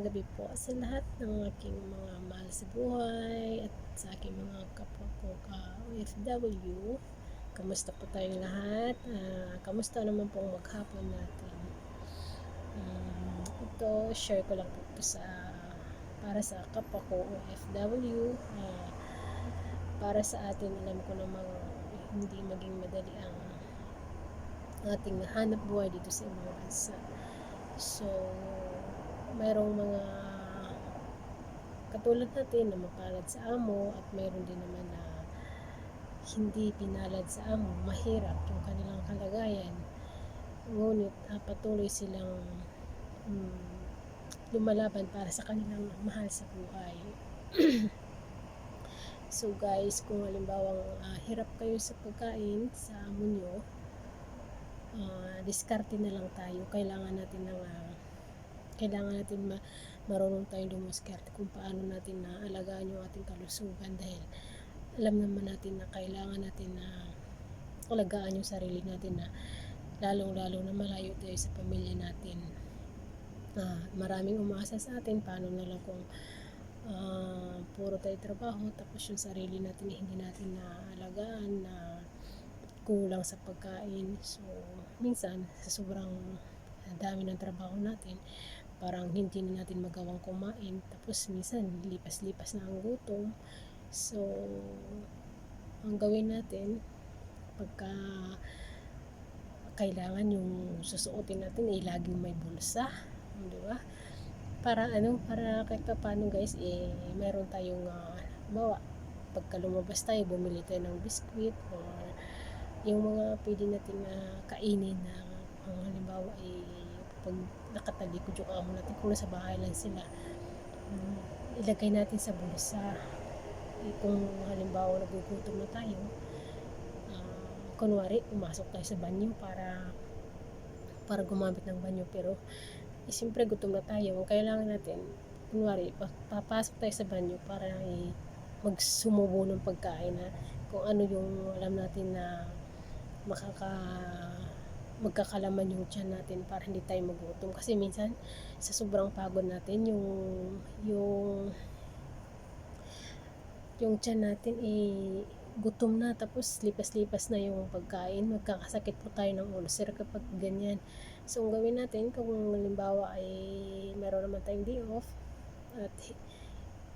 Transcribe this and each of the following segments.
gabi po sa lahat ng aking mga mahal sa buhay at sa aking mga kapwa ko ka-OFW. Kamusta po tayong lahat? Kamusta naman pong maghapon natin? Ito, share ko lang po ito para sa kapwa ko OFW. Para sa atin, alam ko namang hindi maging madali ang ating hanap buhay dito sa ibang bansa. So, mayroong mga katulad natin na mapalad sa amo at mayroon din naman na hindi pinalad sa amo, mahirap yung kanilang kalagayan, ngunit patuloy silang lumalaban para sa kanilang mahal sa buhay. So guys, kung halimbawa hirap kayo sa pagkain sa amo nyo, diskarte na lang tayo. Kailangan natin marunong tayong dumiskarte kung paano natin na alagaan yung ating kalusugan, dahil alam naman natin na kailangan natin na alagaan yung sarili natin, na lalong-lalo na malayo tayo sa pamilya natin. Maraming umaasa sa atin, paano na lang kung puro tayo trabaho tapos yung sarili natin hindi natin na alagaan, na kulang sa pagkain. So minsan sa sobrang dami ng trabaho natin, parang hindi na natin magawang kumain, tapos minsan lipas-lipas na ang gutom. So ang gawin natin pagka kailangan yung susuotin natin ay laging may bulsa, di ba? Para kahit pa paano guys, meron tayong pagka lumabas tayo, bumili tayo ng biskwit or yung mga pwede natin kainin na halimbawa pag nakatalikod yung amo natin, kung nasa bahay lang sila, ilagay natin sa bulsa. Kung halimbawa nagugutom na tayo, kunwari pumasok tayo sa banyo para gumamit ng banyo, pero siyempre gutom na tayo, ang kailangan natin, kunwari papasok tayo sa banyo para magsumubo ng pagkain, na kung ano yung alam natin na magkakalaman yung tiyan natin, para hindi tayo magutom. Kasi minsan sa sobrang pagod natin, yung tiyan natin gutom na, tapos lipas-lipas na yung pagkain, magkakasakit po tayo ng ulcer kapag ganyan. So ang gawin natin, kung halimbawa ay meron naman tayong day off at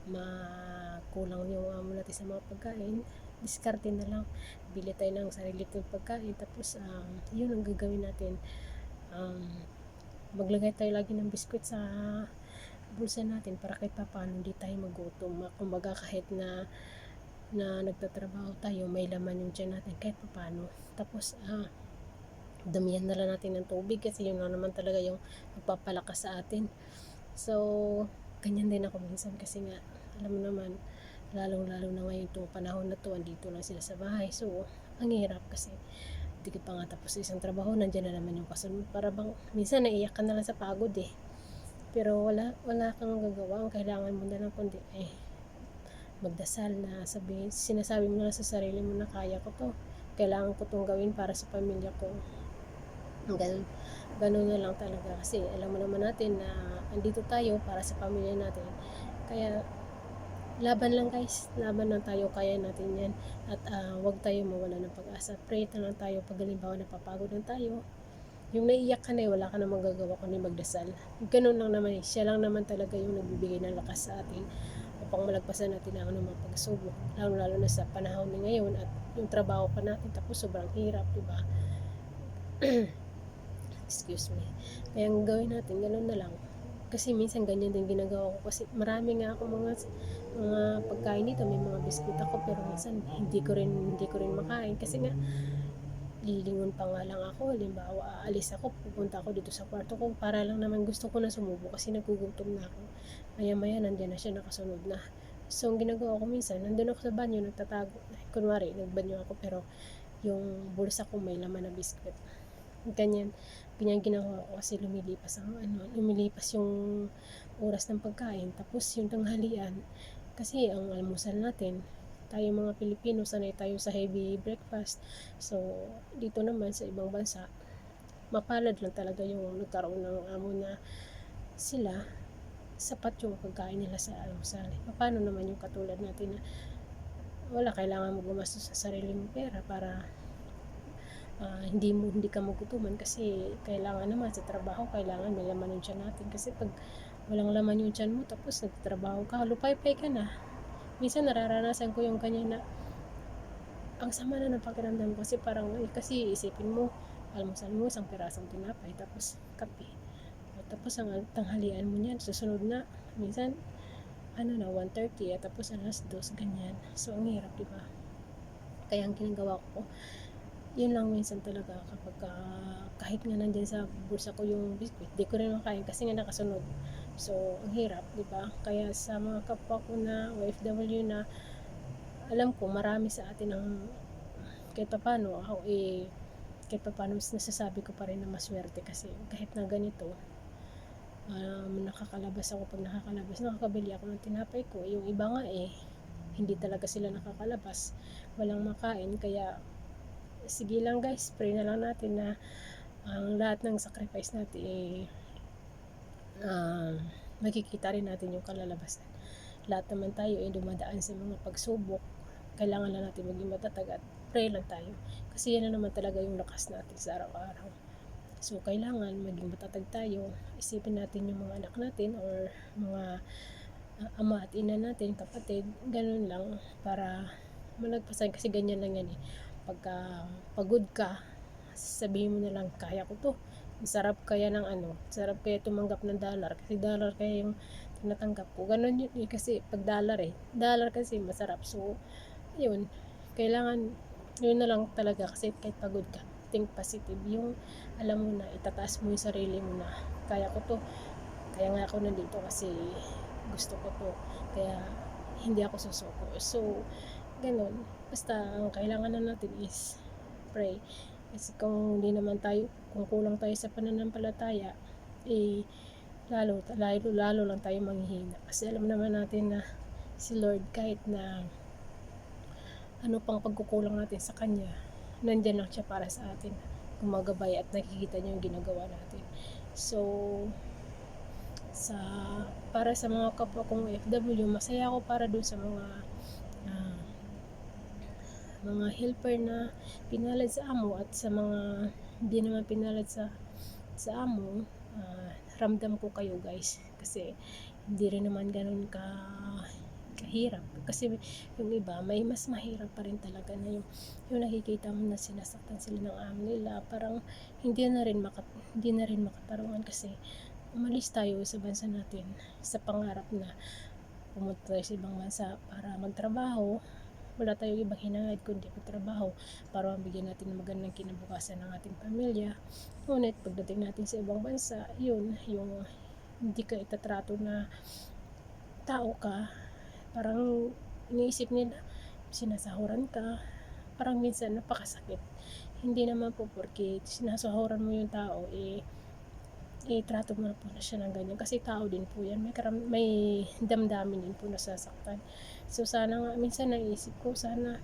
makulang yung amo natin sa mga pagkain, diskarte na lang, bili tayo ng sarili nating pagkain, tapos yun ang gagawin natin. Maglagay tayo lagi ng biskwit sa bulsa natin para kahit pa paano hindi tayo magutom. Kumbaga kahit na nagtatrabaho tayo, may laman yung tiyan natin kahit pa paano. Tapos damihan na lang natin ng tubig, kasi yun lang naman talaga yung magpapalakas sa atin. So ganyan din ako minsan, kasi nga alam mo naman, lalong-lalo na ngayon itong panahon na to, andito lang sila sa bahay. So ang hirap, kasi hindi ka pa nga tapos sa isang trabaho, nandiyan na naman yung kasunod. Para bang minsan naiyak ka na lang sa pagod pero wala kang magagawa. Ang kailangan mo na lang kundi magdasal, na sinasabi mo na sa sarili mo na kaya ko to, kailangan ko tong gawin para sa pamilya ko. Ganun na lang talaga, kasi alam mo naman natin na andito tayo para sa pamilya natin. Kaya laban lang guys, laban lang tayo, kaya natin yan. At wag tayo mawala ng pag-asa. Pray na lang tayo pag halimbawa napapagod na tayo, yung naiiyak ka na wala ka na magagawa kundi magdasal. Ganun lang naman siya lang naman talaga yung nagbibigay ng lakas sa atin upang malagpasan natin ang mga pagsubok, lalo na sa panahon na ngayon, at yung trabaho pa natin, tapos sobrang hirap, diba? Excuse me. Kaya ang gawin natin, ganun na lang. Kasi minsan ganyan din ginagawa ko, kasi marami nga ako mga pagkain dito, may mga biskuit ako, pero minsan hindi ko rin makain, kasi nga lilingon pa nga lang ako. Halimbawa aalis ako, pupunta ako dito sa kwarto ko, para lang naman gusto ko na sumubo, kasi nagugutom na ako. Maya nandiyan na siya, nakasunod na. So ang ginagawa ko minsan, nandun ako sa banyo, nagtatago, kunwari nagbanyo ako, pero yung bulsa ko may laman na biskuit. Ganyan ginagawa ko, kasi lumilipas yung oras ng pagkain, tapos yung tanghalian, kasi ang almusal natin, tayo mga Pilipino, sanay tayo sa heavy breakfast. So dito naman sa ibang bansa, mapalad lang talaga yung nagkaroon ng amo na sila sapat yung pagkain nila sa almusal. Paano naman yung katulad natin na wala, kailangan mo gumastos sa sarili mong pera para hindi ka magutuman, kasi kailangan naman sa trabaho, kailangan may laman yung tiyan natin. Kasi pag walang laman yung tiyan mo tapos nagtatrabaho ka, lupay-pay ka na. Minsan nararanasan ko yung ganyan na ang sama na ng pakiramdam ko, kasi parang kasi isipin mo, almusal mo isang pirasong tinapay tapos kape, tapos ang tanghalian mo niyan susunod na minsan 1:30 tapos 2:00 ganyan. So ang hirap, diba? Kaya ang ginagawa ko, yun lang minsan talaga, kapag kahit nga nandyan sa bulsa ko yung biscuit, di ko rin makain kasi nga nakasunod. So ang hirap, diba? Kaya sa mga kapwa ko na OFW na alam ko marami sa atin ang kahit paano ako kahit paano nasasabi ko pa rin na maswerte, kasi kahit na ganito nakakalabas ako. Pag nakakabili ako ng tinapay ko. Yung iba nga hindi talaga sila nakakalabas, walang makain. Kaya sige lang guys, pray na lang natin na ang lahat ng sacrifice natin makikita rin natin yung kalalabasan. Lahat naman tayo dumadaan sa mga pagsubok, kailangan lang natin maging matatag at pray lang tayo, kasi yan na naman talaga yung lakas natin sa araw-araw. So kailangan maging matatag tayo, isipin natin yung mga anak natin or mga ama at ina natin, kapatid, ganun lang, para malagpasan. Kasi ganyan lang yan pagka pagod ka, sabihin mo na lang, kaya ko to. Sarap kaya ng sarap kaya tumanggap ng dollar, kasi dollar kaya yung tinatanggap ko. Ganun yun kasi pag dollar kasi masarap. So yun, kailangan yun na lang talaga, kasi kahit pagod ka, think positive. Yung alam mo na itataas mo yung sarili mo na kaya ko to, kaya nga ako nandito kasi gusto ko to, kaya hindi ako susuko. So ganun, basta ang kailangan na natin is pray. Kasi kung hindi naman tayo, kung kulang tayo sa pananampalataya, lalo lang tayo manghihina. Kasi alam naman natin na si Lord, kahit na ano pang pagkukulang natin sa Kanya, nandyan lang siya para sa atin, gumagabay at nakikita niya yung ginagawa natin. So para sa mga kapwa kong OFW, masaya ako para doon sa mga helper na pinalad sa amo, at sa mga hindi naman pinalad sa amo. Ramdam ko kayo guys, kasi hindi rin naman ganun kahirap. Kasi yung iba may mas mahirap pa rin talaga, na yung nakikita mo na sinasaktan sila ng amo nila, parang hindi na rin makatarungan. Kasi umalis tayo sa bansa natin sa pangarap na pumunta tayo sa ibang bansa para magtrabaho. Wala tayong ibang hinangad kundi magtrabaho para mabigyan natin ng magandang kinabukasan ng ating pamilya. Ngunit pagdating natin sa ibang bansa, yun, yung hindi ka itatrato na tao ka, parang iniisip nila sinasahuran ka. Parang minsan napakasakit. Hindi naman po porque sinasahuran mo yung tao trato mo na po na siya ng ganyan, kasi tao din po yan, may damdamin din po nasasaktan. So sana nga, minsan naisip ko, sana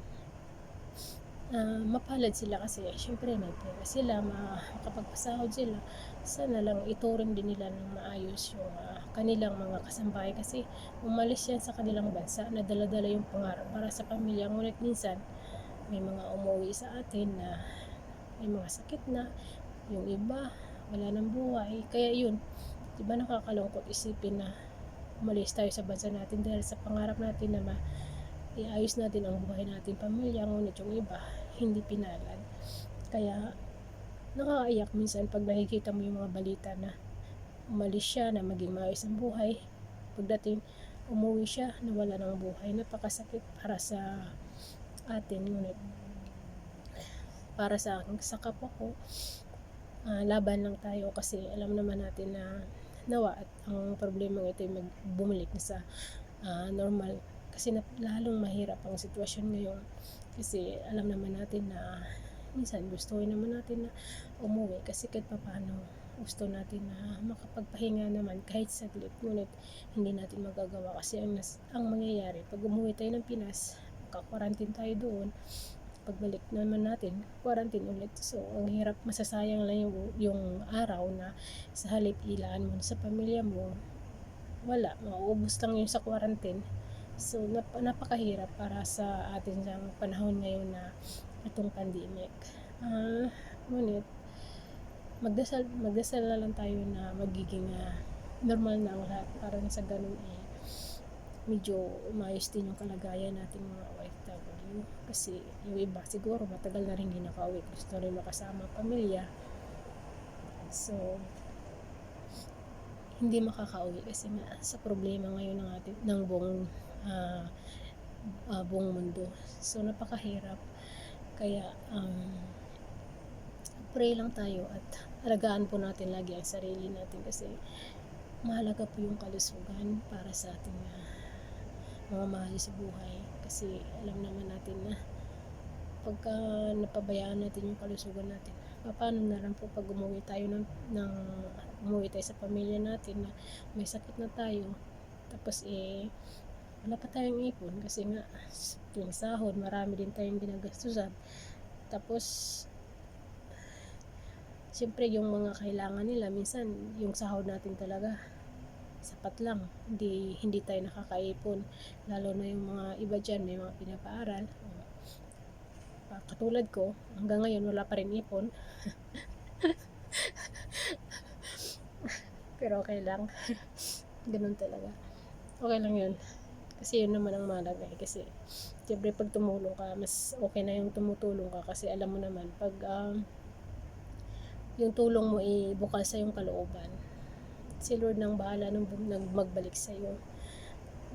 mapalad sila, kasi syempre may pera sila, makapagpasahod sila. Sana lang ituring din nila ng maayos yung kanilang mga kasambahay, kasi umalis yan sa kanilang bansa, nadala-dala yung pangarap para sa pamilya. Ngunit minsan may mga umuwi sa atin na may mga sakit na, yung iba wala ng buhay. Kaya yun, diba nakakalungkot isipin na umalis tayo sa bansa natin dahil sa pangarap natin na iayos natin ang buhay natin, pamilya, ngunit yung iba hindi pinalad. Kaya nakakaiyak minsan pag nakikita mo yung mga balita na umalis siya na maging maayos ang buhay, pagdating umuwi siya na wala ng buhay. Napakasakit para sa atin. Ngunit para sa kapwa ko, laban lang tayo, kasi alam naman natin na nawa at ang problema ito ay bumalik na sa normal. Kasi lalong mahirap ang sitwasyon ngayon, kasi alam naman natin na minsan gustuhin naman natin na umuwi, kasi kahit paano gusto natin na makapagpahinga naman kahit saglit. Ngunit hindi natin magagawa, kasi ang mangyayari pag umuwi tayo ng Pinas, magka-quarantine tayo doon. Pagbalik naman natin, quarantine ulit. So ang hirap, masasayang lang yung araw na sa halip ilaan mo sa pamilya mo, wala, mauubos lang yun sa quarantine. So napakahirap para sa atin sa panahon ngayon na itong pandemic. Ngunit magdasal na lang tayo na magiging normal na ang lahat, para na sa ganun medyo umayos din yung kalagayan natin mga OFW. Kasi yung iba siguro matagal na rin hindi nakauwi, gusto rin makasama pamilya, so hindi makakauwi kasi nga sa problema ngayon ng buong mundo. So napakahirap, kaya pray lang tayo at alagaan po natin lagi ang sarili natin, kasi mahalaga po yung kalusugan para sa ating mga mahal sa buhay. Kasi alam naman natin na pagka napabayaan natin yung kalusugan natin, paano na lang po pag umuwi tayo sa pamilya natin na may sakit na tayo, tapos wala pa tayong ipon kasi nga yung sahod, marami din tayong ginagastusan. Tapos siyempre yung mga kailangan nila, minsan yung sahod natin talaga sapat lang, hindi tayo nakakaipon, lalo na yung mga iba dyan may mga pinapaaral. Katulad ko, hanggang ngayon wala pa rin ipon. Pero okay lang. Ganun talaga. Okay lang yun. Kasi yun naman ang mahalaga kasi siyempre pag tumulong ka, mas okay na yung tumutulong ka, kasi alam mo naman pag yung tulong mo bukal sa yung kalooban, si Lord nang bahala nung magbalik sa iyo.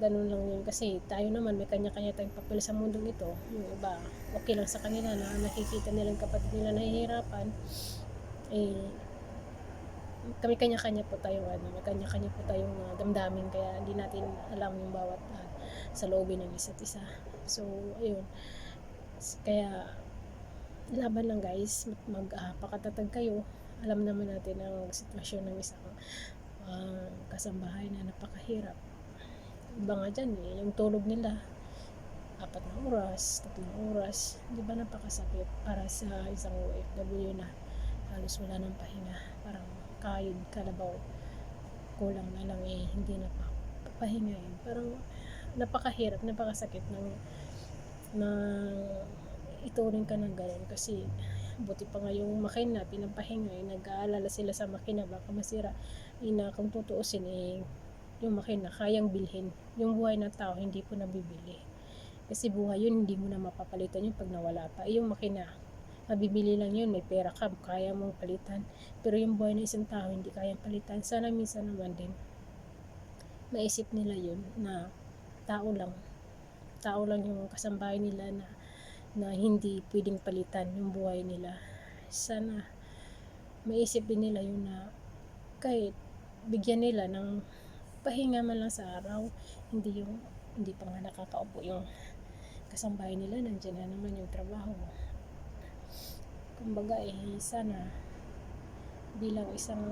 Ganun lang yun, kasi tayo naman may kanya-kanya tayong papel sa mundong ito. Yung iba okay lang sa kanila na nakikita nilang kapatid nila nahihirapan, kami kanya-kanya po tayong may kanya-kanya po tayong damdamin, kaya hindi natin alam yung bawat sa loobin ng isa't isa. So ayun, kaya laban lang guys, magpakatatag kayo. Alam naman natin ang sitwasyon ng isang kasambahay na napakahirap. Iba nga dyan yung tulog nila 4 na oras, 3 oras, di ba napakasakit para sa isang OFW na halos wala ng pahinga, parang kayod kalabaw, kulang na lang hindi na papahingain. Parang napakahirap, napakasakit na ituring ka ng ganun, kasi buti pa nga yung makina pinapahinga, nag-aalala sila sa makina baka masira. Kung tutuusin yung makina kayang bilhin, yung buhay ng tao hindi po nabibili, kasi buhay yun, hindi mo na mapapalitan yun pag nawala pa. Yung makina mabibili lang yun, may pera ka, kaya mong palitan, pero yung buhay ng isang tao hindi kayang palitan. Sana minsan naman din maisip nila yun na tao lang yung kasambahay nila na hindi pwedeng palitan yung buhay nila. Sana maisip din nila yun, na kahit bigyan nila ng pahinga man lang sa araw, hindi pa nga nakakaupo yung kasambahay nila, nandiyan na naman yung trabaho. Kumbaga sana bilang isang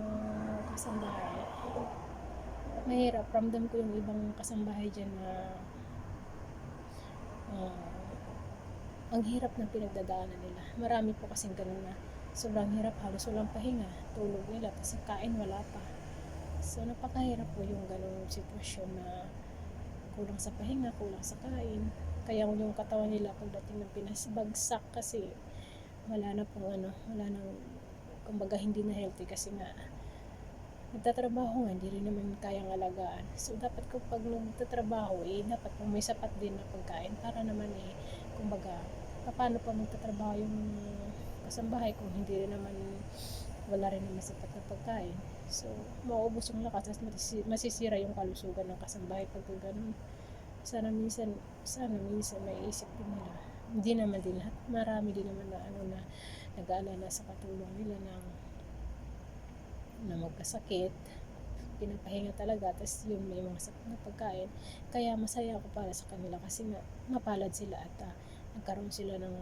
kasambahay, mahirap, ramdam ko yung ibang kasambahay dyan na ang hirap ng pinagdadaanan nila. Marami po kasing ganun na sobrang hirap, halos walang pahinga, tulog nila, tapos kain wala pa. So napakahirap po yung ganung sitwasyon na kulang sa pahinga, kulang sa kain, kaya yung katawan nila pagdating ng Pinas bagsak, kasi wala na kumbaga hindi na healthy, kasi nga nagtatrabaho nga, hindi rin naman kayang alagaan. So dapat kapag nagtatrabaho dapat po may sapat din na pagkain, para naman kumbaga paano pa magtatrabaho yung kasambahay kung hindi rin naman, wala rin naman sapat na pagkain. So mauubos yung lakas at masisira yung kalusugan ng kasambahay pag ganun. Sana minsan may isip din nila, hindi naman din lahat, marami din naman na nag-aalala sa katulong nila na magkasakit, pinapahinga talaga, tapos yun may mga sakit na pagkain. Kaya masaya ako para sa kanila, kasi mapalad sila at nagkaroon sila ng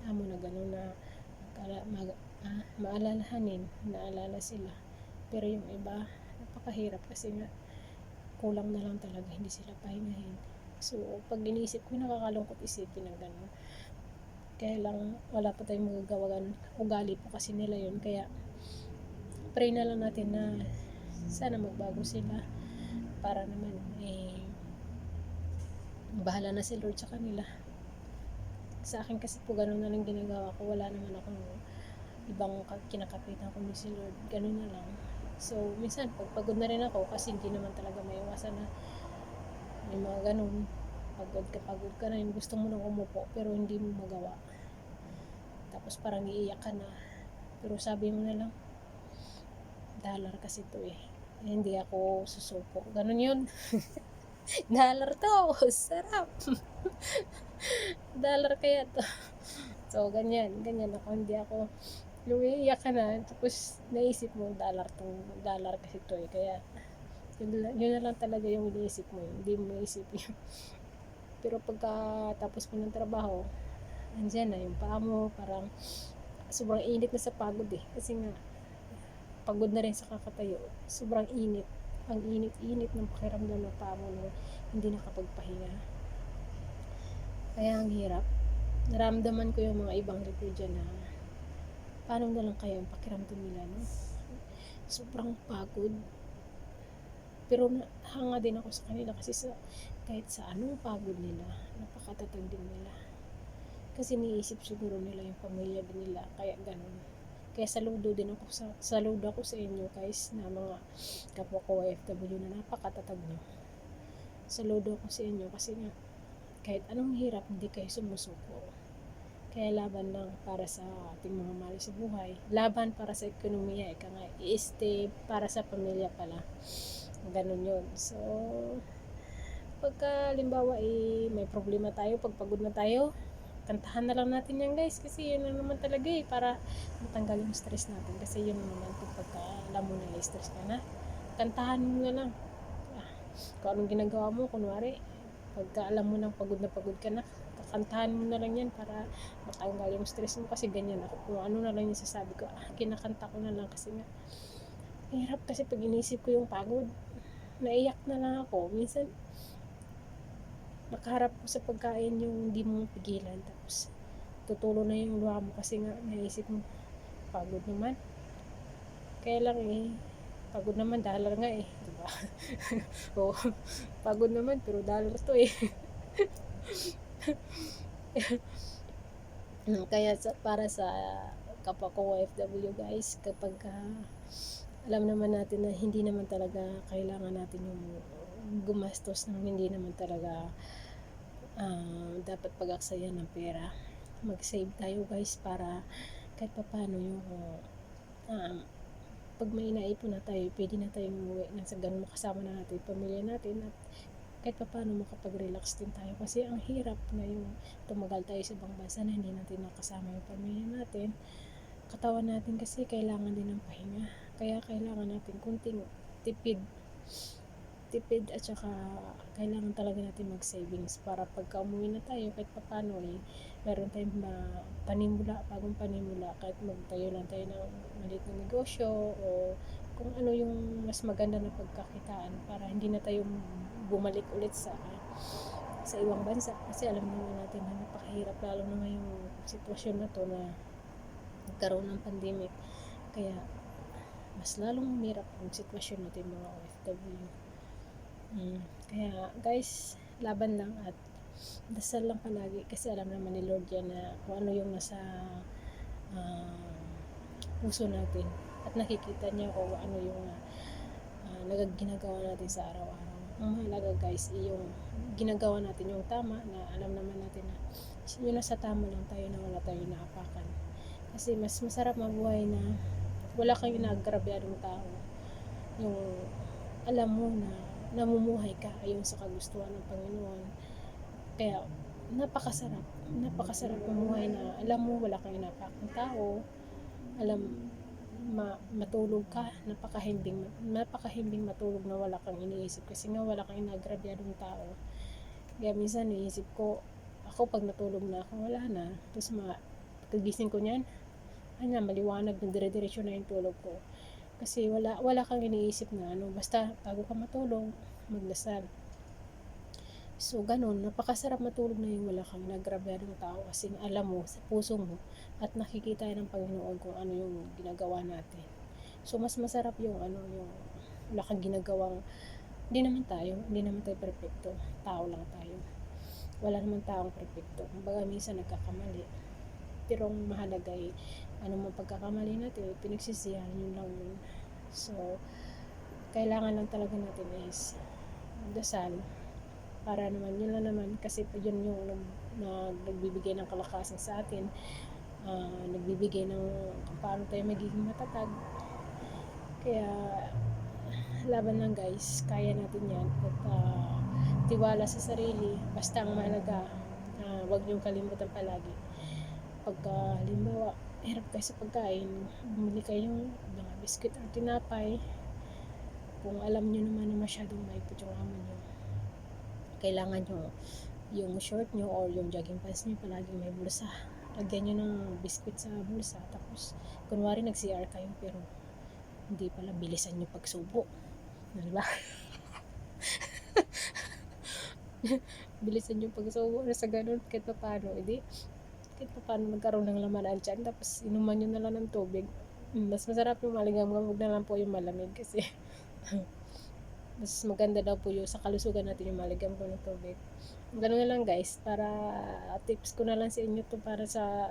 amo na gano'n na naalala sila. Pero yung iba napakahirap, kasi nga kulang na lang talaga, hindi sila pahingahin. So pag iniisip ko, nakakalungkot isipin ng gano'n. Kaya lang wala pa tayong magagawa, ugali po kasi nila yun. Kaya pray na lang natin na sana magbago sila para naman bahala na si Lord sa kanila. Sa akin kasi po ganun na lang ginagawa ko, wala naman akong ibang kinakapitan kundi si Lord, ganun na lang. So minsan pagpagod na rin ako kasi hindi naman talaga maiwasan na may mga ganun, pagod ka na, yung gusto mo nang umupo pero hindi mo magawa, tapos parang iiyak ka na, pero sabi mo na lang, dollar kasi to hindi ako susuko, ganun yun. Dollar to, sarap. Dollar kaya to. So ganyan ako, hindi ako yung iiyak ka na tapos naisip mo dollar kasi to kaya yun na lang talaga yung iniisip mo, hindi mo naisip yun. Pero pagka tapos mo ng trabaho, andyan na yung paa mo, parang sobrang init na sa pagod kasi nga pagod na rin sa kakatayo, sobrang init, ang init ng pakiramdam ng paa mo na hindi nakapagpahinga, kaya ang hirap. Naramdaman ko yung mga ibang review dyan na paano na lang kaya ang pakiramdam nila, no? Sobrang pagod, pero hanga din ako sa kanila kasi kahit sa anong pagod nila, napakatatag din nila. Kasi niisip siguro nila yung pamilya din nila, kaya ganun. Kaya saludo ako sa inyo guys, na mga kapwa ko OFW na napakatatag nyo. Saludo ako sa inyo kasi nga kahit anong hirap, hindi kayo sumusuko. Kaya laban lang para sa ating mga mahal sa buhay, laban para sa ekonomiya, i-stay para sa pamilya pala, ganun yun. So pagka limbawa may problema tayo, pagpagod na tayo, kantahan na lang natin yan guys, kasi yun lang naman talaga para matanggal yung stress natin. Kasi yun naman pagka alam mo na stress ka na, kantahan mo na lang kung anong ginagawa mo. Kunwari pagka alam mo nang pagod ka na, kakantahan mo na lang yan para matanggal yung stress mo. Kasi ganyan ako, kung ano na lang yung sasabi ko, kinakanta ko na lang kasi nga hirap. Kasi pag inisip ko yung pagod, naiyak na lang ako. Minsan nakaharap ko sa pagkain yung hindi mo pigilan, tapos tutulo na yung luha mo kasi nga naisip mo pagod naman. Kaya lang pagod naman, dollar nga diba? O, pagod naman pero dollar to kaya para sa kapwa ko OFW guys, kapag alam naman natin na hindi naman talaga kailangan natin yung gumastos ng hindi naman talaga dapat pag-aksayan ng pera, mag-save tayo guys, para kahit pa paano yung pag may naipon na tayo, pwede na tayong umuwi nang sa ganun makasama na natin yung pamilya natin, at kahit pa paano makapag-relax din tayo. Kasi ang hirap na yung tumagal tayo sa ibang bansa na hindi natin nakasama yung pamilya natin, katawan natin kasi kailangan din ng pahinga, kaya kailangan natin kunting tipid at saka kailangan talaga natin mag-savings para pagka umuwi na tayo, kahit pa paano meron tayong bagong panimula, kahit magtayo lang tayo ng maliit na negosyo o kung ano yung mas maganda na pagkakitaan, para hindi na tayo bumalik ulit sa ibang bansa. Kasi alam naman natin na napakahirap, lalo na ngayong sitwasyon na to na nagkaroon ng pandemic, kaya mas lalong humirap ang sitwasyon natin mga OFW. Kaya guys, laban lang at dasal lang palagi, kasi alam naman ni Lord yan na kung ano yung nasa puso natin, at nakikita niya kung ano yung ginagawa natin sa araw-araw. Ang mahalaga guys, yung ginagawa natin yung tama, na alam naman natin na yun nasa tama lang tayo, na wala tayong naapakan. Kasi mas masarap mabuhay na wala kang inagrabyadong tao, yung alam mo na namumuhay ka ayon sa kagustuhan ng Panginoon. Kaya napakasarap mamuhay na alam mo wala kang inapakang tao, matulog ka, napakahimbing matulog na wala kang iniisip, kasi nga wala kang inagrabyadong tao. Kaya minsan iniisip ko, ako pag natulog na ako, wala na, tapos pagkagising ko niyan, maliwanag na dire-diretso na yung tulog ko. Kasi wala kang iniisip na basta bago ka matulog, magdasal. So ganun, napakasarap matulog na yung wala kang nagrabyadong tao, kasi alam mo sa puso mo at nakikita ng Panginoon kung ano yung ginagawa natin. So mas masarap yung yung wala kang ginagawang hindi naman tayo perfecto, tao lang tayo. Wala namang taong perfecto, kumbaga minsan nagkakamali. Pero ang mahalaga ay ano man pagkakamali natin, pinagsisihan yun lang yun. So, kailangan lang talaga natin is dasal para naman yun lang naman, kasi yun yung nagbibigay ng kalakasan sa atin, nagbibigay ng kung paano tayo magiging matatag. Kaya laban lang guys, kaya natin yan. At tiwala sa sarili, basta ang mahalaga, huwag niyong kalimutan palagi pagka halimbawa hirap kayo sa pagkain, bumili kayong mga biscuit or tinapay, kung alam nyo naman na masyadong maipit yung amo nyo, kailangan nyo yung short nyo or yung jogging pants nyo palagi may bulsa, lagyan nyo ng biscuit sa bulsa, tapos kunwari nag-CR kayo pero hindi pala, bilisan nyo pagsubo, diba? Bilisan yung pagsubo na sa ganun, kahit pa paano, kahit pa paano magkaroon ng laman ang tiyan, tapos inuman nyo na lang ng tubig. Mas masarap yung maligamgam, huwag na lang po yung malamig, kasi mas maganda daw po yung sa kalusugan natin yung maligamgam ng tubig. Ganun na lang guys, para tips ko na lang sa inyo to, para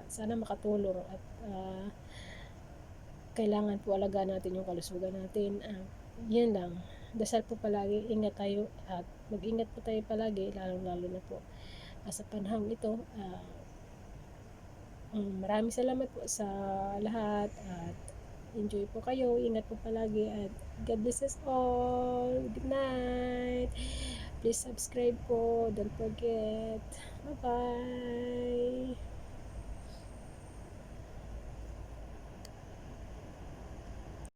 sana makatulong, at kailangan po alagaan natin yung kalusugan natin. Yun lang, dasal po palagi, ingat tayo, at mag-ingat po tayo palagi, lalo na po sa panahon ito. Maraming salamat po sa lahat, at enjoy po kayo, ingat po palagi, at God bless us all. Good night. Please subscribe po, don't forget. Bye bye.